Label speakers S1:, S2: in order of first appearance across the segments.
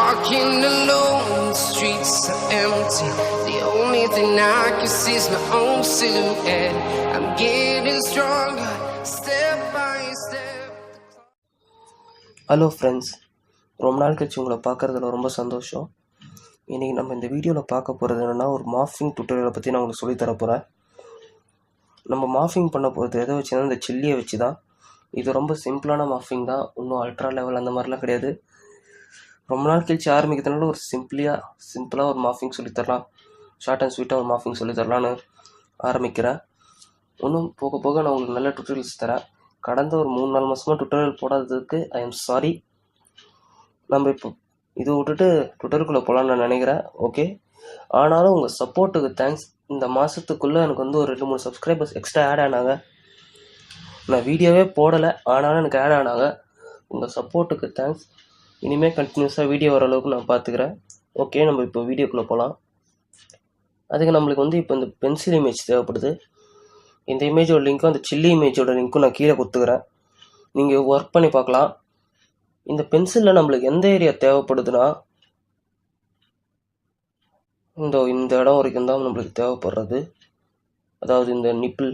S1: walking alone, the streets are empty. The only thing I can see is my own silhouette. I'm getting stronger, step by step.
S2: Hello friends, ரொம்ப நாள் கழிச்சு உங்களை பார்க்குறதுல ரொம்ப சந்தோஷம். இன்றைக்கி நம்ம இந்த வீடியோவில் பார்க்க போகிறது என்னென்னா, ஒரு மார்ஃபிங் டுட்டோரியலை பற்றி நான் உங்களுக்கு சொல்லித்தர போகிறேன். நம்ம மார்ஃபிங் பண்ண போகிறது எதை வச்சுன்னா, இந்த சில்லியை வச்சு தான். இது ரொம்ப சிம்பிளான மார்ஃபிங் தான், இன்னும் அல்ட்ரா லெவல் அந்த மாதிரிலாம் கிடையாது. ரொம்ப நாள் கழிச்சு ஆரம்பிக்கிறதுனால ஒரு சிம்பிளாக ஒரு மார்ஃபிங் சொல்லித்தரலாம், ஷார்ட் அண்ட் ஸ்வீட்டாக ஒரு மார்ஃபிங் சொல்லித்தரலான்னு ஆரம்பிக்கிறேன். இன்னும் போக போக நான் உங்களுக்கு நல்ல டுட்டோரியல்ஸ் தரேன். கடந்த ஒரு 3-4 மாதமாக டுட்டோரியல் போடாததுக்கு ஐ எம் சாரி. நம்ம இப்போ இது விட்டுட்டு டுட்டோரியலுக்குள்ளே போகலான்னு நான் நினைக்கிறேன். ஓகே, ஆனாலும் உங்கள் சப்போர்ட்டுக்கு தேங்க்ஸ். இந்த மாதத்துக்குள்ளே எனக்கு வந்து ஒரு 2-3 சப்ஸ்கிரைபர்ஸ் எக்ஸ்ட்ரா ஆட் ஆனாங்க. நான் வீடியோவே போடலை, ஆனாலும் எனக்கு ஆட் ஆனாங்க. உங்கள் சப்போர்ட்டுக்கு தேங்க்ஸ். இனிமேல் கண்டினியூஸாக வீடியோ வர அளவுக்கு நான் பார்த்துக்கிறேன். ஓகே, நம்ம இப்போ வீடியோக்குள்ளே போகலாம். அதுக்கு நம்மளுக்கு வந்து இப்போ இந்த பென்சில் இமேஜ் தேவைப்படுது. இந்த இமேஜோட லிங்க்கும் அந்த சில்லி இமேஜோட லிங்க்கும் நான் கீழே கொடுத்துக்கிறேன். நீங்கள் ஒர்க் பண்ணி பார்க்கலாம். இந்த பென்சிலில் நம்மளுக்கு எந்த ஏரியா தேவைப்படுதுன்னா, இந்த இடம் வரைக்கும் தான் நம்மளுக்கு தேவைப்படுறது. அதாவது இந்த நிப்பிள்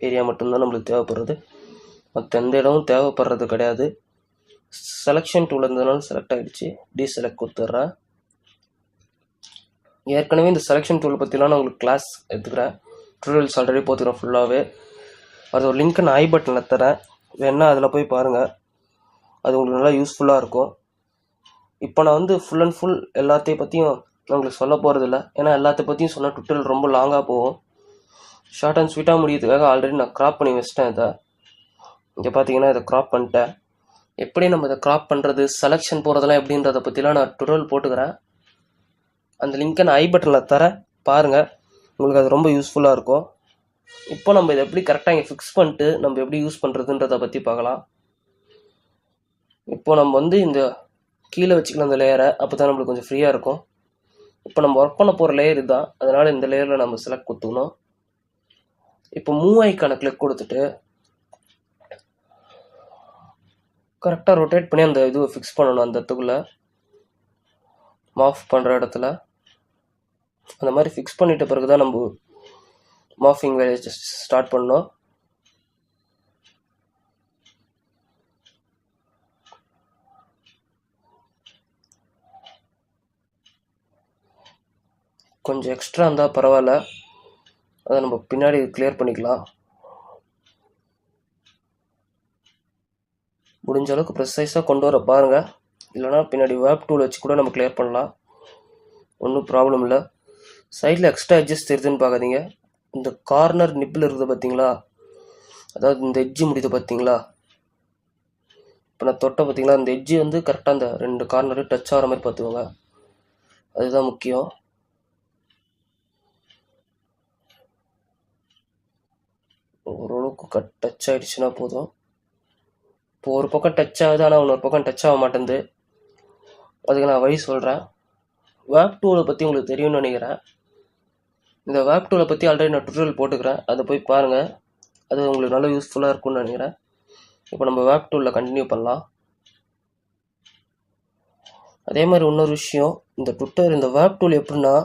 S2: ஏரியா மட்டும்தான் நம்மளுக்கு தேவைப்படுறது. மற்ற எந்த இடமும் தேவைப்படுறது கிடையாது. செலெக்ஷன் டூல் இருந்ததுனால செலக்ட் ஆகிடுச்சு. டீசெலக்ட் கொடுத்துட்றேன். ஏற்கனவே இந்த செலெக்ஷன் டூல் பற்றிலாம் நான் உங்களுக்கு கிளாஸ் எடுத்துக்கிறேன். டுட்டோரியல்ஸ் ஆல்ரெடி போத்துக்கிறேன் ஃபுல்லாகவே. அது ஒரு லிங்க்கை நான் ஐ பட்டனில் தரேன், வேணால் அதில் போய் பாருங்கள். அது உங்களுக்கு நல்லா யூஸ்ஃபுல்லாக இருக்கும். இப்போ நான் வந்து ஃபுல் அண்ட் ஃபுல் எல்லாத்தையும் பற்றியும் நான் உங்களுக்கு சொல்ல போகிறதில்ல. ஏன்னா எல்லாத்தையும் பற்றியும் சொன்னால் டுட்டோரியல் ரொம்ப லாங்காக போகும். ஷார்ட் அண்ட் ஸ்வீட்டாக முடியறதுக்காக ஆல்ரெடி நான் க்ராப் பண்ணி வச்சிட்டேன். இங்கே பார்த்தீங்கன்னா இதை க்ராப் பண்ணிட்டேன். எப்படி நம்ம இதை க்ராப் பண்ணுறது, செலெக்ஷன் போகிறதெல்லாம் எப்படின்றத பற்றிலாம் நான் டுட்டோரியல் போட்டுக்கிறேன். அந்த லிங்க்கை நான் ஐ பட்டனில் தரேன், பாருங்கள். உங்களுக்கு அது ரொம்ப யூஸ்ஃபுல்லாக இருக்கும். இப்போ நம்ம இதை எப்படி கரெக்டாக இங்கே ஃபிக்ஸ் பண்ணிட்டு நம்ம எப்படி யூஸ் பண்ணுறதுன்றதை பற்றி பார்க்கலாம். இப்போ நம்ம வந்து இந்த கீழே வச்சுக்கலாம் இந்த லேயரை, அப்போ தான் நம்மளுக்கு கொஞ்சம் ஃப்ரீயாக இருக்கும். இப்போ நம்ம ஒர்க் பண்ண போகிற லேயர் இதுதான், அதனால் இந்த லேயரில் நம்ம செலக்ட் கொடுத்துக்கணும். இப்போ மூவ் ஐக்கான கிளிக் கொடுத்துட்டு கரெக்டாக ரொட்டேட் பண்ணி அந்த இதுவை ஃபிக்ஸ் பண்ணணும். அந்த இடத்துக்குள்ளே மார்ஃப் பண்ணுற இடத்துல அந்த மாதிரி ஃபிக்ஸ் பண்ணிட்ட பிறகு தான் நம்ம மார்ஃபிங் வேலையை ஸ்டார்ட் பண்ணோம். கொஞ்சம் எக்ஸ்ட்ரா இருந்தால் பரவாயில்ல, அதை நம்ம பின்னாடி கிளியர் பண்ணிக்கலாம். முடிஞ்ச அளவுக்கு ப்ரெசைஸாக கொண்டு வர பாருங்கள். இல்லைனா பின்னாடி வேப் டூல் வச்சு கூட நம்ம கிளியர் பண்ணலாம், ஒன்றும் ப்ராப்ளம் இல்லை. சைடில் எக்ஸ்ட்ரா எட்ஜஸ் தெரியுதுன்னு பார்க்காதீங்க. இந்த கார்னர் நிப்பில் இருக்குது பார்த்தீங்களா, அதாவது இந்த எட்ஜு முடியுது பார்த்தீங்களா, இப்போ நான் தொட்ட பார்த்தீங்களா, அந்த எட்ஜு வந்து கரெக்டாக அந்த 2 கார்னரு டச் ஆகிற மாதிரி பார்த்துக்கோங்க. அதுதான் முக்கியம். ஓரளவுக்கு டச் ஆகிடுச்சுன்னா போதும். இப்போ ஒரு பக்கம் டச் ஆகுது, ஆனால் இன்னொரு பக்கம் டச் ஆக மாட்டேங்குது. அதுக்கு நான் வழி சொல்கிறேன். வேப் டூலை பற்றி உங்களுக்கு தெரியும்னு நினைக்கிறேன். இந்த வேப் டூலை பற்றி ஆல்ரெடி நான் டுட்டோரியல் போட்டுக்கிறேன், அதை போய் பாருங்கள். அது உங்களுக்கு நல்லா யூஸ்ஃபுல்லாக இருக்கும்னு நினைக்கிறேன். இப்போ நம்ம வேப் டூலில் கண்டினியூ பண்ணலாம். அதே மாதிரி இன்னொரு விஷயம், இந்த வேப் டூல் எப்படின்னா,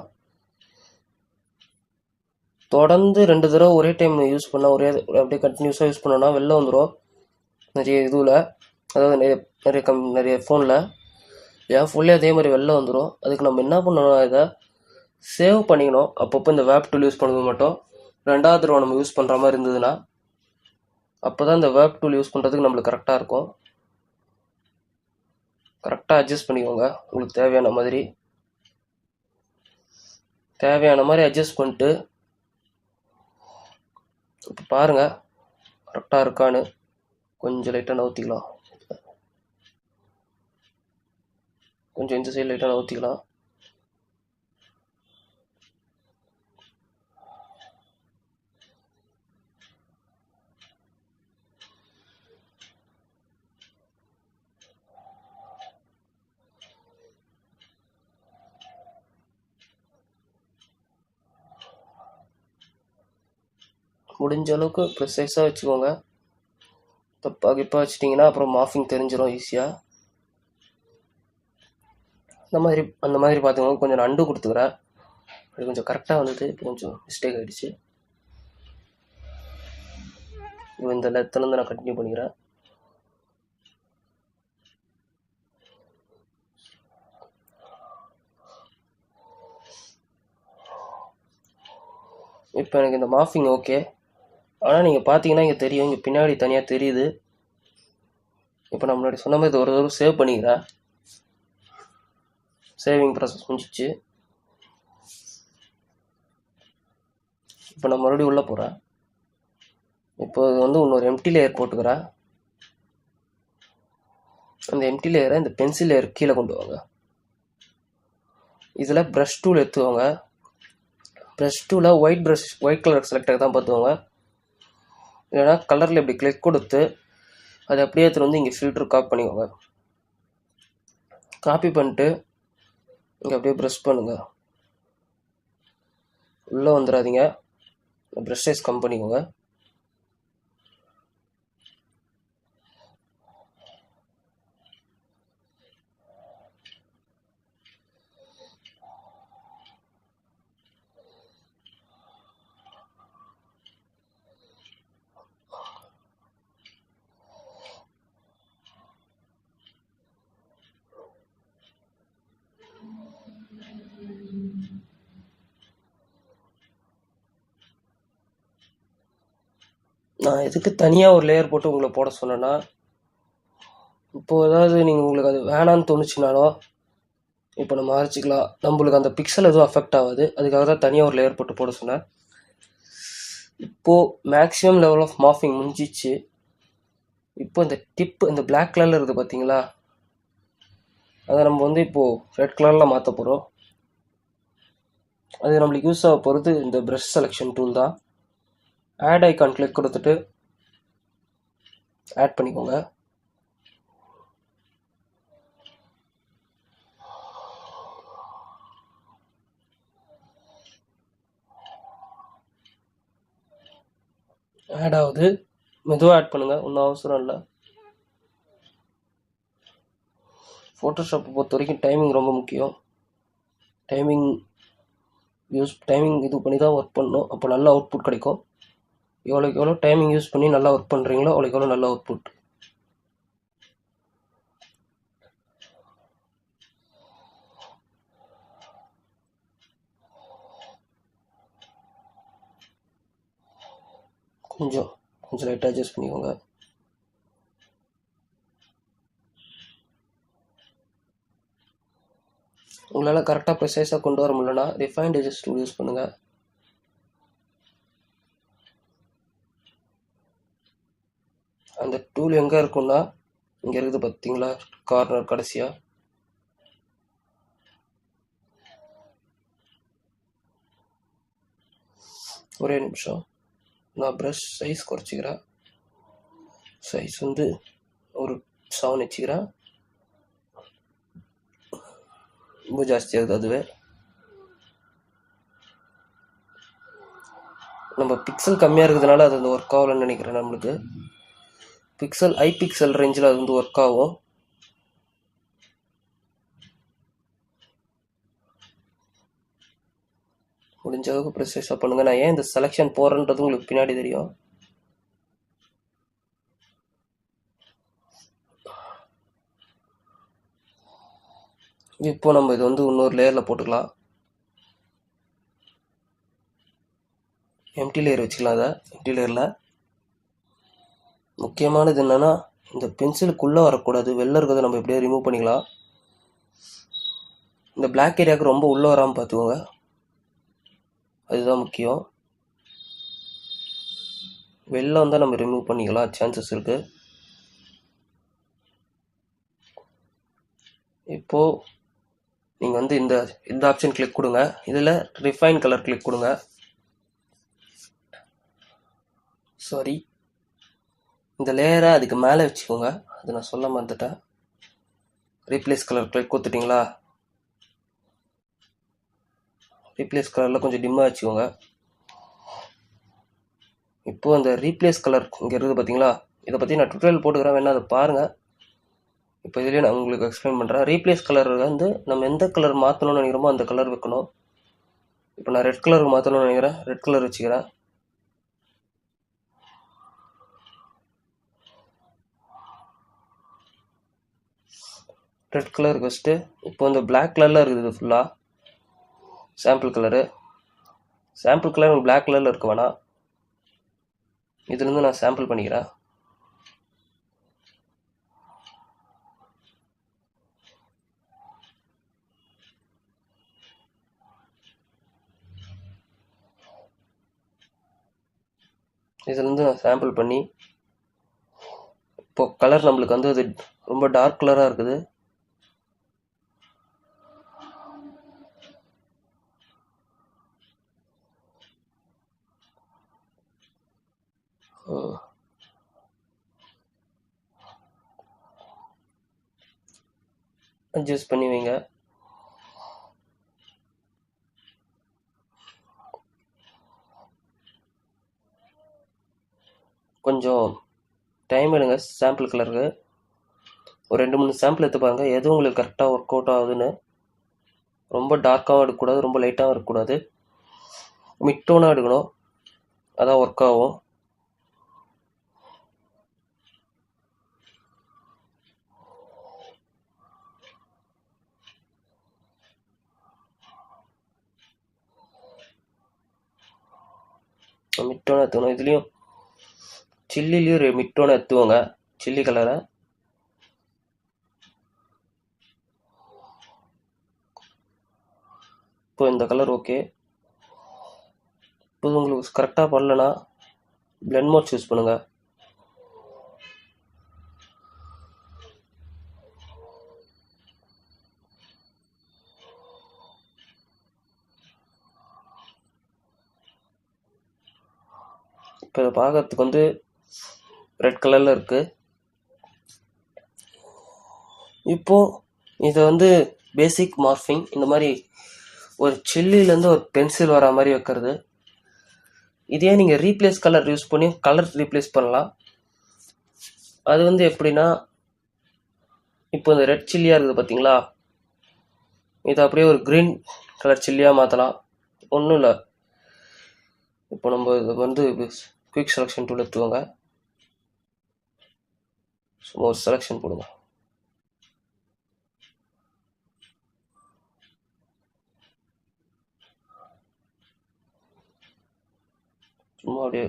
S2: தொடர்ந்து 2 தடவை ஒரே டைம் யூஸ் பண்ணால், அப்படியே கண்டினியூஸாக யூஸ் பண்ணோன்னா வெளில வந்துடும் நிறைய இதுவில், அதாவது நிறைய ஃபோனில். என் ஃபோன்லேயே அதே மாதிரி வெளில வந்துடும். அதுக்கு நம்ம என்ன பண்ணணும், இதை சேவ் பண்ணிக்கணும். அப்பப்போ இந்த வேப் டூல் யூஸ் பண்ணுறது மட்டும் 2வது தடவை நம்ம யூஸ் பண்ணுற மாதிரி இருந்ததுன்னா, அப்போ தான் இந்த வேப் டூல் யூஸ் பண்ணுறதுக்கு நம்மளுக்கு கரெக்டாக இருக்கும். கரெக்டாக அட்ஜஸ்ட் பண்ணிக்கோங்க. உங்களுக்கு தேவையான மாதிரி அட்ஜஸ்ட் பண்ணிட்டு இப்போ பாருங்கள் கரெக்டாக இருக்கான்னு. கொஞ்சம் லைட்டாக நவுத்திக்கலாம், கொஞ்சம் இந்த சைடு லைட்டாக நவுத்திக்கலாம். முடிஞ்ச அளவுக்கு ப்ரிசைஸாக வச்சுக்கோங்க. தப்பாக வச்சிட்டிங்கன்னா அப்புறம் மார்ஃபிங் தெரிஞ்சிடும் ஈஸியாக. அந்த மாதிரி பார்த்துக்கோங்க. கொஞ்சம் நான் அண்டு கொடுத்துக்கிறேன். அது கொஞ்சம் கரெக்டாக வந்தது. இப்போ கொஞ்சம் மிஸ்டேக் ஆகிடுச்சு. இப்போ இந்த லெத்துலேருந்து நான் கண்டினியூ பண்ணிக்கிறேன். இப்போ எனக்கு இந்த மார்ஃபிங் ஓகே. ஆனால் நீங்கள் பார்த்தீங்கன்னா இங்கே தெரியும், இங்கே பின்னாடி தனியாக தெரியுது. இப்போ நான் முன்னாடி சொன்ன மாதிரி இது ஒரு தடவை சேவ் பண்ணிக்கிறேன். சேவிங் ப்ராசஸ் முடிஞ்சிச்சு. இப்போ நான் மறுபடியும் உள்ளே போகிறேன். இப்போ இது வந்து இன்னொரு எம்டி லேயர் போட்டுக்கிறேன். அந்த எம்டி லேயரை இந்த பென்சில் லேயர் கீழே கொண்டு வாங்க. இதில் ப்ரஷ் டூல் எடுத்துவாங்க. ப்ரஷ் டூவில் ஒயிட் கலர் செலக்டர் தான் பார்த்துவாங்க. இல்லைன்னா கலரில் இப்படி கிளிக் கொடுத்து அதை அப்படியே எடுத்துகிட்டு வந்து இங்கே ஃபில்டர் காப்பி பண்ணிக்கோங்க. காப்பி பண்ணிட்டு இங்கே அப்படியே ப்ரெஷ் பண்ணுங்கள். உள்ளே வந்துடாதீங்க. ப்ரஷ் சைஸ் கம் பண்ணிக்கோங்க. நான் எதுக்கு தனியாக ஒரு லேயர் போட்டு உங்களை போட சொன்னேன்னா, இப்போது ஏதாவது நீங்கள் உங்களுக்கு அது வேணான்னு தோணுச்சுனாலோ இப்போ நம்ம அரைச்சிக்கலாம். நம்மளுக்கு அந்த பிக்சல் எதுவும் அஃபெக்ட் ஆகாது. அதுக்காக தான் தனியாக ஒரு லேயர் போட்டு போட சொன்னேன். இப்போது மேக்ஸிமம் லெவல் ஆஃப் மார்ஃபிங் முடிஞ்சிச்சு. இப்போ இந்த டிப்பு இந்த பிளாக் கலரில் இருக்குது பார்த்தீங்களா, அதை நம்ம வந்து இப்போது ரெட் கலரில் மாற்ற போகிறோம். அது நம்மளுக்கு யூஸ் ஆக போகிறது இந்த ப்ரஷ் செலெக்ஷன் டூல் தான். ஆட் ஐக்கான் கிளிக் கொடுத்துட்டு ஆட் பண்ணிக்கோங்க. ஆட் ஆகுது. மெதுவாக ஆட் பண்ணுங்கள், ஒன்றும் அவசரம் இல்லை. ஃபோட்டோஷாப்பை பொறுத்த வரைக்கும் டைமிங் ரொம்ப முக்கியம். டைமிங் இது பண்ணி தான் ஒர்க் பண்ணணும். அப்போ நல்ல அவுட்புட் கிடைக்கும். எவ்வளோக்கு எவ்வளோ டைமிங் யூஸ் பண்ணி நல்லா ஒர்க் பண்ணுறீங்களோ அவ்வளோக்கு எவ்வளோ நல்ல அவுட்புட். கொஞ்சம் லைட்டாக அட்ஜஸ்ட் பண்ணிக்கோங்க. உங்களால் கரெக்டாக ப்ரிசைஸாக கொண்டு வர முடியலன்னா ரிஃபைன்ட் எட்ஜஸ் டூல் யூஸ் பண்ணுங்கள். அந்த டூல் எங்கே இருக்குன்னா இங்கே இருக்குது பார்த்தீங்களா, கார்னர் கடைசியாக. ஒரே நிமிஷம், நான் ப்ரஷ் சைஸ் குறைச்சிக்கிறேன். சைஸ் வந்து ஒரு 7 வச்சுக்கிறேன். ரொம்ப ஜாஸ்தியாகுது அதுவே. நம்ம பிக்சல் கம்மியாக இருக்கிறதுனால அது வந்து ஒர்க் ஆகலன்னு நினைக்கிறேன். நம்மளுக்கு ஐ பிக்சல் ரேஞ்சில் அது வந்து ஒர்க் ஆகும். முடிஞ்ச அளவுக்கு ப்ரிசைஸாக பண்ணுங்கள். நான் ஏன் இந்த செலெக்ஷன் போடுறேன்றது உங்களுக்கு பின்னாடி தெரியும். இப்போ நம்ம இது வந்து இன்னொரு லேயரில் போட்டுக்கலாம். எம்டி லேயர் வச்சுக்கலாம். அதை எம்டி லேயரில் முக்கியமானது என்னென்னா இந்த பென்சிலுக்குள்ளே வரக்கூடாது. வெளில இருக்கிறத நம்ம எப்படியே ரிமூவ் பண்ணிக்கலாம். இந்த பிளாக் ஏரியாவுக்கு ரொம்ப உள்ளே வராமல் பார்த்துக்கோங்க, அதுதான் முக்கியம். வெளில வந்தால் நம்ம ரிமூவ் பண்ணிக்கலாம், சான்சஸ் இருக்குது. இப்போது நீங்கள் வந்து இந்த ஆப்ஷன் கிளிக் கொடுங்க. இதில் ரிஃபைன் கலர் கிளிக் கொடுங்க. சாரி, இந்த லேயரை அதுக்கு மேலே வச்சுக்கோங்க. அது நான் சொல்ல மறந்துட்டேன். ரீப்ளேஸ் கலர் கிளிக் கொடுத்துட்டிங்களா? ரீப்ளேஸ் கலரில் கொஞ்சம் டிம்மாக வச்சுக்கோங்க. இப்போது அந்த ரீப்ளேஸ் கலர் இங்கே இருக்குது பார்த்தீங்களா, இதை பற்றி நான் டுட்டோரியல் போட்டுக்கிறேன், வேணா அதை பாருங்கள். இப்போ இதுலேயே நான் உங்களுக்கு எக்ஸ்பிளைன் பண்ணுறேன். ரீப்ளேஸ் கலர் வந்து நம்ம எந்த கலர் மாற்றணும்னு நினைக்கிறோமோ அந்த கலர் வைக்கணும். இப்போ நான் ரெட் கலருக்கு மாற்றணும்னு நினைக்கிறேன், ரெட் கலர் வச்சுக்கிறேன். ரெட் கலருக்கு வச்சுட்டு இப்போ வந்து பிளாக் கலரில் இருக்குது ஃபுல்லாக சாம்பிள் கலரு. சாம்பிள் கலர் எனக்கு பிளாக் கலரில் இருக்க வேணாம், இதுலேருந்து நான் சாம்பிள் பண்ணிக்கிறேன். இதுலேருந்து நான் சாம்பிள் பண்ணி இப்போ கலர் நம்மளுக்கு வந்து அது ரொம்ப டார்க் கலராக இருக்குது. அட்ஜஸ்ட் பண்ணி வைங்க. கொஞ்சம் டைம் எடுங்க சாம்பிள் கலருக்கு. ஒரு 2-3 சாம்பிள் எடுத்து பாருங்கள் எது உங்களுக்கு கரெக்டாக ஒர்க் அவுட் ஆகுதுன்னு. ரொம்ப டார்க்காகவும் எடுக்கக்கூடாது, ரொம்ப லைட்டாகவும் இருக்கக்கூடாது, மிட் டோனாக எடுக்கணும், அதான் ஒர்க் ஆகும். மிட் டோனாக எடுத்துக்கணும். இதுலேயும் சில்லிலையும் மிட் டோனாக எடுத்துவோங்க, சில்லி கலரை. இப்போ இந்த கலர் ஓகே. இப்போ உங்களுக்கு கரெக்டாக பண்ணலன்னா பிளெண்ட் மோட் சூஸ் பண்ணுங்கள். இப்போ இதை பார்க்கறதுக்கு வந்து ரெட் கலரில் இருக்குது. இப்போது இதை வந்து பேசிக் மார்ஃபிங், இந்த மாதிரி ஒரு சில்லிலேருந்து ஒரு பென்சில் வர மாதிரி வைக்கிறது. இதே நீங்கள் ரீப்ளேஸ் கலர் யூஸ் பண்ணி கலர் ரீப்ளேஸ் பண்ணலாம். அது வந்து எப்படின்னா, இப்போ இந்த ரெட் சில்லியாக இருக்குது பார்த்தீங்களா, இதை அப்படியே ஒரு க்ரீன் கலர் சில்லியாக மாற்றலாம். ஒன்றும் இல்லை, இப்போ நம்ம இதை வந்து குயிக் செலெக்ஷன் டூல் எடுத்துக்கோங்க, சும்மா ஒரு செலெக்ஷன் போடுங்க. சும்மா அப்படியே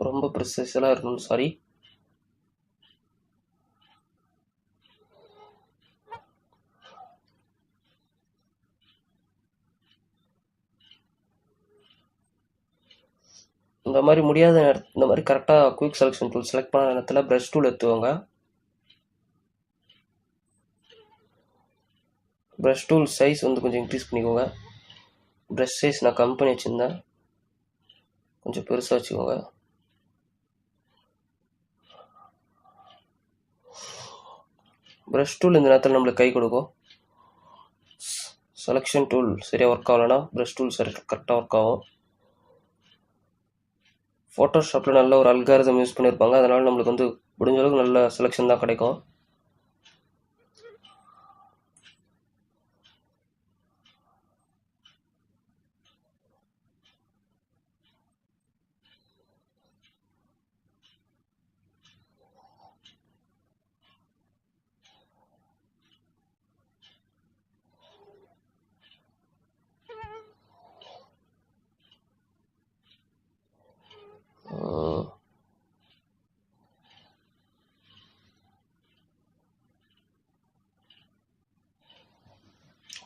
S2: ரொம்ப ப்ரிசைஸெல்லாம் இருக்கணும், சாரி. இந்த மாதிரி முடியாத இந்த மாதிரி கரெக்டாக குயிக் செலெக்ஷன் டூல் செலக்ட் பண்ண நேரத்தில் ப்ரஷ் டூல் எடுத்துக்கோங்க. ப்ரஷ் டூல் சைஸ் வந்து கொஞ்சம் இன்க்ரீஸ் பண்ணிக்கோங்க. ப்ரஷ் சைஸ் நான் கம்மி பண்ணி வச்சுருந்தேன், கொஞ்சம் பெருசாக வச்சுக்கோங்க. ப்ரஷ் டூல் இந்த நேரத்தில் நம்மளுக்கு கை கொடுக்கும். செலெக்ஷன் டூல் சரியாக ஒர்க் ஆகலைன்னா ப்ரஷ் டூல் சரி கரெக்டாக ஒர்க் ஆகும். ஃபோட்டோஷாப்பில் நல்ல ஒரு அல்காரிதம் யூஸ் பண்ணியிருப்பாங்க, அதனால் நம்மளுக்கு வந்து முடிஞ்ச அளவுக்கு நல்ல செலெக்ஷன் தான் கிடைக்கும்.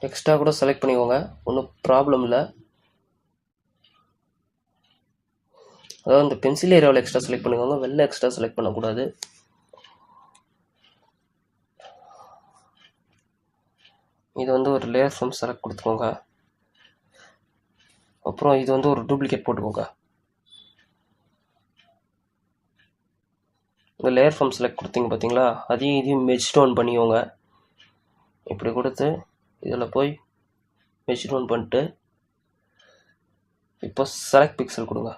S2: எக்ஸ்ட்ரா கூட செலக்ட் பண்ணிக்கோங்க, ஒன்றும் ப்ராப்ளம் இல்லை. அதாவது இந்த பென்சில் ஏரியாவில் எக்ஸ்ட்ரா செலக்ட் பண்ணிக்கோங்க, வெளில எக்ஸ்ட்ரா செலக்ட் பண்ணக்கூடாது. இது வந்து ஒரு லேயர் ஃப்ரம் செலக்ட் கொடுத்துக்கோங்க. அப்புறம் இது வந்து ஒரு டூப்ளிகேட் போட்டுக்கோங்க. இந்த லேயர் ஃப்ரம் செலக்ட் கொடுத்தீங்க பார்த்தீங்களா, அதையும் இதையும் மெர்ஜ் டவுன் பண்ணிக்கோங்க. இப்படி கொடுத்து இதில் போய் மெர்ஜ் டவுன் பண்ணிட்டு இப்போ செலக்ட் பிக்சல் கொடுங்க.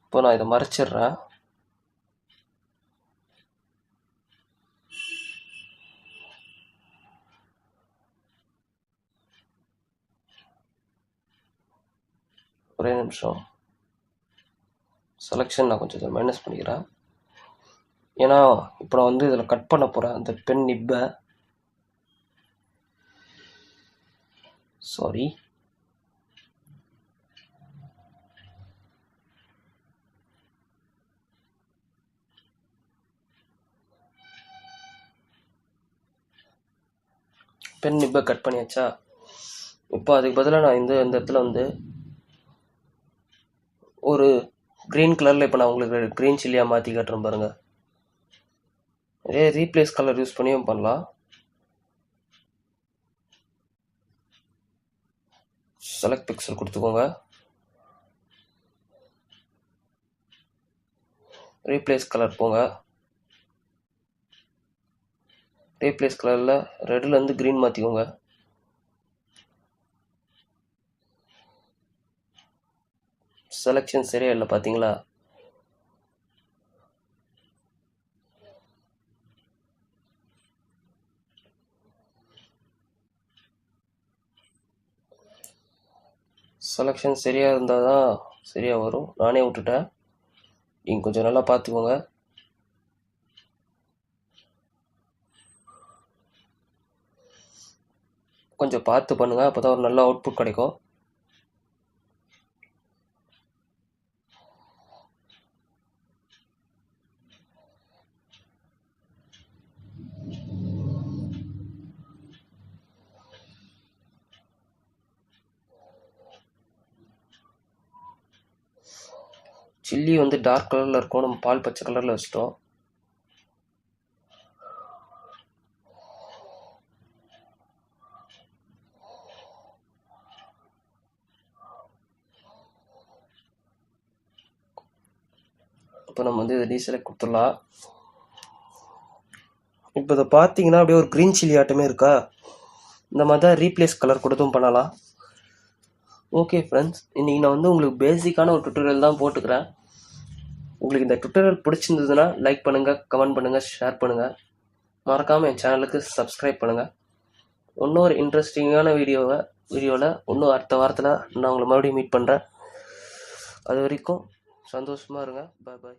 S2: இப்போ நான் இதை மறைச்சிடுறேன். ஒரே நிமிஷம். செலெக்ஷன் நான் கொஞ்சம் மைனஸ் பண்ணிக்கிறேன். ஏன்னா இப்போ நான் வந்து இதில் கட் பண்ண போகிறேன் அந்த பென் நிப்பை. சாரி. பென் நிப்பை கட் பண்ணியாச்சா? இப்போ அதுக்கு பதிலாக நான் இந்த இடத்துல வந்து ஒரு க்ரீன் கலரில் இப்போ நான் உங்களுக்கு க்ரீன் சில்லியாக மாற்றி காட்டுறேன் பாருங்கள். இதே ரீப்ளேஸ் கலர் யூஸ் பண்ணியும் பண்ணலாம். செலக்ட் பிக்சல் கொடுத்துக்கோங்க. ரீப்ளேஸ் கலர் போங்க. ரீப்ளேஸ் கலரில் ரெட்லேருந்து க்ரீன் மாற்றிக்கோங்க. செலெக்ஷன் சரியா இல்லை பார்த்தீங்களா? செலெக்ஷன் சரியாக இருந்தால் தான் சரியாக வரும். நானே விட்டுட்டேன். நீங்கள் கொஞ்சம் நல்லா பார்த்துக்கோங்க. கொஞ்சம் பார்த்து பண்ணுங்கள், அப்போ தான் ஒரு நல்ல அவுட்புட் கிடைக்கும். சில்லி வந்து டார்க் கலரில் இருக்கும், நம்ம பால் பச்சை கலரில் வச்சிட்டோம். இப்போ நம்ம வந்து இதை டீசெலக்ட் கொடுத்துடலாம். இப்போ இதை பார்த்தீங்கன்னா அப்படியே ஒரு க்ரீன் சில்லி ஆட்டமே இருக்கா? இந்த மாதிரி தான் ரீப்ளேஸ் கலர் கொடுத்தும் பண்ணலாம். ஓகே ஃப்ரெண்ட்ஸ், இன்றைக்கி நான் வந்து உங்களுக்கு பேசிக்கான ஒரு டுட்டோரியல் தான் போட்டுக்கிறேன். உங்களுக்கு இந்த டுட்டோரியல் பிடிச்சிருந்ததுன்னா லைக் பண்ணுங்கள், கமெண்ட் பண்ணுங்கள், ஷேர் பண்ணுங்கள். மறக்காமல் என் சேனலுக்கு சப்ஸ்கிரைப் பண்ணுங்கள். இன்னொரு இன்ட்ரெஸ்டிங்கான வீடியோவில் இன்னும் அடுத்த வாரத்தில் நான் உங்களை மறுபடியும் மீட் பண்ணுறேன். அது வரைக்கும் சந்தோஷமாக இருங்க. பாய் பாய்.